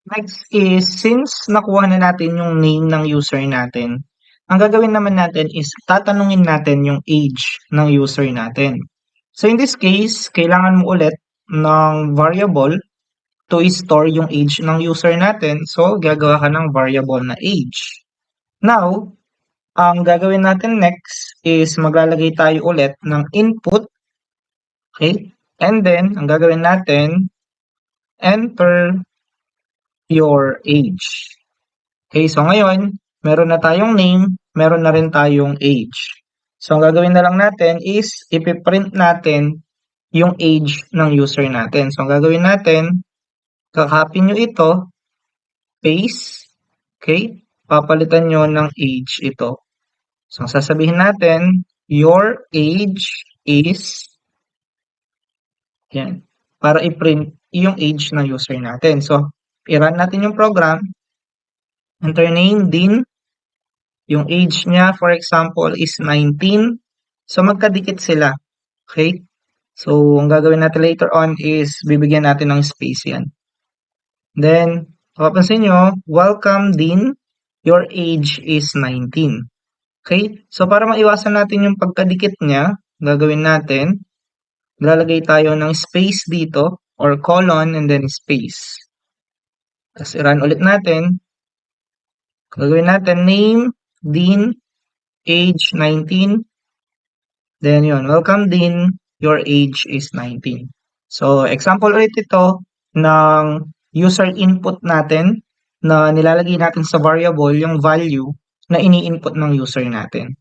Next is, since nakuha na natin yung name ng user natin, ang gagawin naman natin is tatanungin natin yung age ng user natin. So in this case, kailangan mo ulit ng variable to store yung age ng user natin. So gagawa ka ng variable na age. Now, ang gagawin natin next is maglalagay tayo ulit ng input. Okay? And then, ang gagawin natin, enter your age. Okay, so ngayon, meron na tayong name, meron na rin tayong age. So, ang gagawin na lang natin is, ipiprint natin yung age ng user natin. So, ang gagawin natin, kakopy nyo ito, paste, okay, papalitan nyo ng age ito. So, ang sasabihin natin, your age is, yan, para i-print yung age ng user natin. So, i-run natin yung program, enter name din, yung age niya, for example, is 19. So, magkadikit sila. Okay? So, ang gagawin natin later on is bibigyan natin ng space yan. Then, mapapansin nyo, welcome din, your age is 19. Okay? So, para maiwasan natin yung pagkadikit niya, gagawin natin, lalagay tayo ng space dito, or colon, and then space. Tapos, i-run ulit natin. Gagawin natin, name, din, age 19. Then yun, welcome din, your age is 19. So, example ulit ito ng user input natin na nilalagay natin sa variable yung value na ini-input ng user natin.